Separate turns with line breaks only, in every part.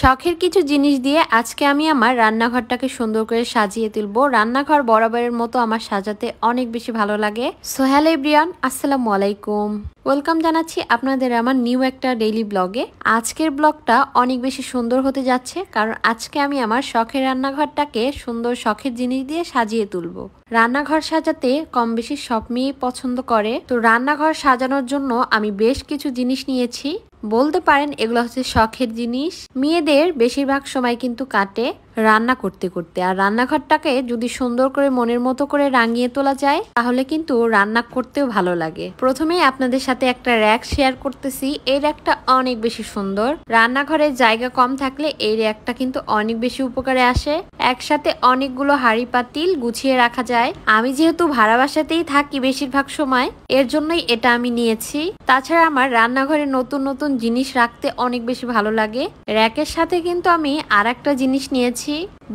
শখের কিছু জিনিস দিয়ে আজকে আমি আমার রান্নাঘরটাকে সুন্দর করে সাজিয়ে তুলবো। রান্নাঘর বরাবরের মতো আমার সাজাতে অনেক বেশি ভালো লাগে। সো হ্যালো এভরিওয়ান, আসসালামু আলাইকুম, ওয়েলকাম জানাচ্ছি আপনাদের আমার নিউ একটা ডেইলি ব্লগে। আজকের ব্লগটা অনেক বেশি সুন্দর হতে যাচ্ছে, কারণ আজকে আমি আমার শখের রান্নাঘরটাকে সুন্দর শখের জিনিস দিয়ে সাজিয়ে তুলবো। রান্নাঘর সাজাতে কম বেশি সব মেয়েই পছন্দ করে, তো রান্নাঘর সাজানোর জন্য আমি বেশ কিছু জিনিস নিয়েছি। বলতে পারেন এগুলো হচ্ছে শখের জিনিস। মেয়েদের বেশিরভাগ সময় কিন্তু কাটে রান্না করতে করতে, আর রান্নাঘরটাকে যদি সুন্দর করে মনের মতো করে রাঙিয়ে তোলা যায় তাহলে কিন্তু রান্না করতেও ভালো লাগে। প্রথমেই আপনাদের সাথে একটা র্যাক শেয়ার করতেছি। এই র্যাকটা অনেক বেশি সুন্দর। রান্নাঘরের জায়গা কম থাকলে এই র্যাকটা কিন্তু অনেক বেশি উপকারে আসে। একসাথে অনেকগুলো হাঁড়ি পাতিল গুছিয়ে রাখা যায়। আমি যেহেতু ভাড়া বাসাতেই থাকি বেশিরভাগ সময়, এর জন্যই এটা আমি নিয়েছি। তাছাড়া আমার রান্নাঘরে নতুন নতুন জিনিস রাখতে অনেক বেশি ভালো লাগে। র্যাকের সাথে কিন্তু আমি আর একটা জিনিস নিয়েছি,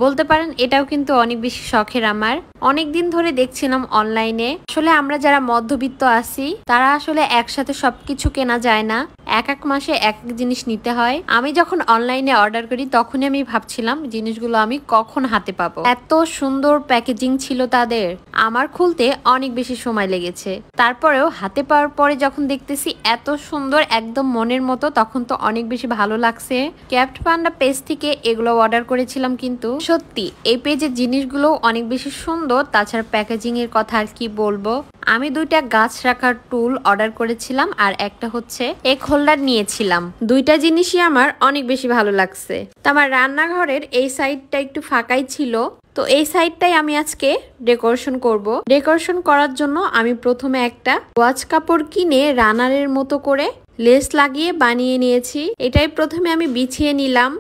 বলতে পারেন এটাও কিন্তু অনেক বেশি শখের আমার। অনেক দিন ধরে দেখছিলাম অনলাইনে, আসলে আমরা যারা মধ্যবিত্ত আছি তারা আসলে একসাথে সবকিছু কেনা যায় না, এক এক মাসে এক এক জিনিস নিতে হয়। আমি যখন অনলাইনে অর্ডার করি তখনই আমি ভাবছিলাম জিনিসগুলো আমি কখন হাতে পাবো। এত সুন্দর প্যাকেজিং ছিল তাদের, আমার খুলতে অনেক বেশি সময় লেগেছে। তারপরেও হাতে পাওয়ার পরে যখন দেখতেছি এত সুন্দর একদম মনের মতো, তখন তো অনেক বেশি ভালো লাগছে। ক্যাপ্ট পান্ডা পেজ থেকে এগুলো অর্ডার করেছিলাম, কিন্তু সত্যি এই পেজের জিনিসগুলো অনেক বেশি সুন্দর। তাছাড়া প্যাকেজিং এর কথা আর কি বলবো। আমি দুইটা গাছ রাখার টুল অর্ডার করেছিলাম আর একটা হচ্ছে এক হোল্ডার নিয়েছিলাম। দুইটা জিনিসই আমার অনেক বেশি ভালো লাগছে। তো আমার রান্নাঘরের এই সাইডটা একটু ফাঁকাই ছিল, তো এই সাইডটাই আমি আজকে ডেকোরেশন করব। ডেকোরেশন করার জন্য আমি প্রথমে একটা ওয়াচ কাপড় কিনে রানারের মতো করে লেস লাগিয়ে বানিয়ে নিয়েছি। এটাই প্রথমে আমি বিছিয়ে নিলাম।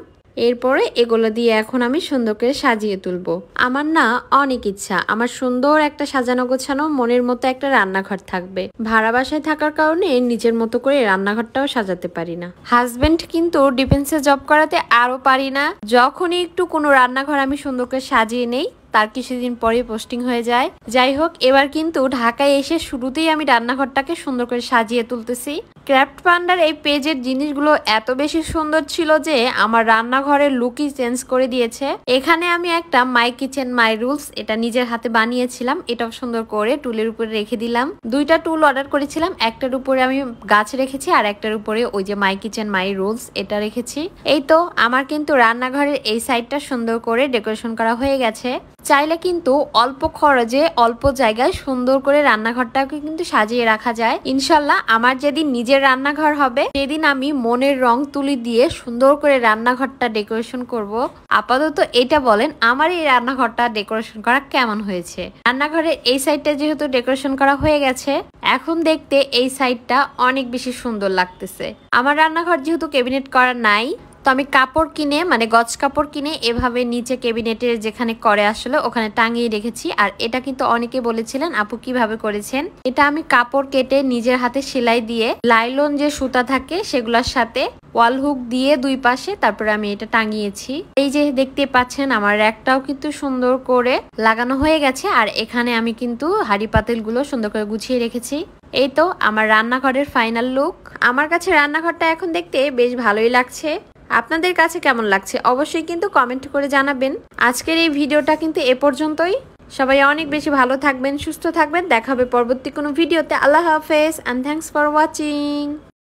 এরপরে এগুলো দিয়ে এখন আমি সুন্দর করে সাজিয়ে তুলবো। আমার না অনেক ইচ্ছা আমার সুন্দর একটা সাজানো গোছানো মনের মতো একটা রান্নাঘর থাকবে। ভাড়া বাসায় থাকার কারণে নিজের মতো করে রান্নাঘরটাও সাজাতে পারি না। হাজবেন্ড কিন্তু ডিফেন্সে জব করাতে আরো পারি না। যখনই একটু কোনো রান্নাঘর আমি সুন্দর করে সাজিয়ে নেই, তার কিছুদিন পরে পোস্টিং হয়ে যায়। যাই হোক, এবার কিন্তু ঢাকায় এসে শুরুতেই আমি রান্নাঘরটাকে সুন্দর করে সাজিয়ে তুলতেছি। ক্রাফট পান্ডার এই পেজের জিনিসগুলো এত বেশি সুন্দর ছিল যে আমার রান্নাঘরের লুকই চেঞ্জ করে দিয়েছে। এখানে আমি একটা মাই কিচেন মাই রুলস এটা নিজের হাতে বানিয়েছিলাম। এটাও সুন্দর করে টুলের উপরে রেখে দিলাম। দুইটা টুল অর্ডার করেছিলাম, একটার উপরে আমি গাছ রেখেছি আর একটার উপরে ওই যে মাই কিচেন মাই রুলস এটা রেখেছি। এই তো আমার কিন্তু রান্নাঘরের এই সাইডটা সুন্দর করে ডেকোরেশন করা হয়ে গেছে। চাইলে কিন্তু অল্প খরচে অল্প জায়গায় সুন্দর করে রান্নাঘরটাকে কিন্তু সাজিয়ে রাখা যায়। ইনশাল্লাহ আমার যেদিন নিজের রান্নাঘর হবে সেদিন আমি মনের রং তুলি দিয়ে সুন্দর করে রান্নাঘরটা ডেকোরেশন করব। আপাতত এটা বলেন আমার এই রান্নাঘরটা ডেকোরেশন করা কেমন হয়েছে। রান্নাঘরের এই সাইডটা যেহেতু ডেকোরেশন করা হয়ে গেছে, এখন দেখতে এই সাইডটা অনেক বেশি সুন্দর লাগতেছে। আমার রান্নাঘর যেহেতু ক্যাবিনেট করা নাই, তো আমি কাপড় কিনে মানে গজ কাপড় কিনে এভাবে নিচে ক্যাবিনেটের যেখানে করে আসলে ওখানে টাঙিয়ে রেখেছি। আর এটা কিন্তু অনেকে বলেছিলেন আপু কিভাবে করেছেন। এটা আমি কাপড় কেটে নিজের হাতে সেলাই দিয়ে লাইলন যে সুতা থাকে সেগুলোর সাথে ওয়াল হুক দিয়ে দুই পাশে তারপরে আমি এটা টাঙিয়েছি। এই যে দেখতে পাচ্ছেন আমার র্যাকটাও কিন্তু সুন্দর করে লাগানো হয়ে গেছে। আর এখানে আমি কিন্তু হাঁড়ি পাতিল গুলো সুন্দর করে গুছিয়ে রেখেছি। এই তো আমার রান্নাঘরের ফাইনাল লুক। আমার কাছে রান্নাঘরটা এখন দেখতে বেশ ভালোই লাগছে। আপনাদের কাছে কেমন লাগছে অবশ্যই কিন্তু কমেন্ট করে জানাবেন। আজকের এই ভিডিওটা কিন্তু এ পর্যন্তই। সবাই অনেক বেশি ভালো থাকবেন, সুস্থ থাকবেন। দেখা হবে পরবর্তী কোনো ভিডিওতে। আল্লাহ হাফেজ এন্ড থ্যাঙ্কস ফর ওয়াচিং।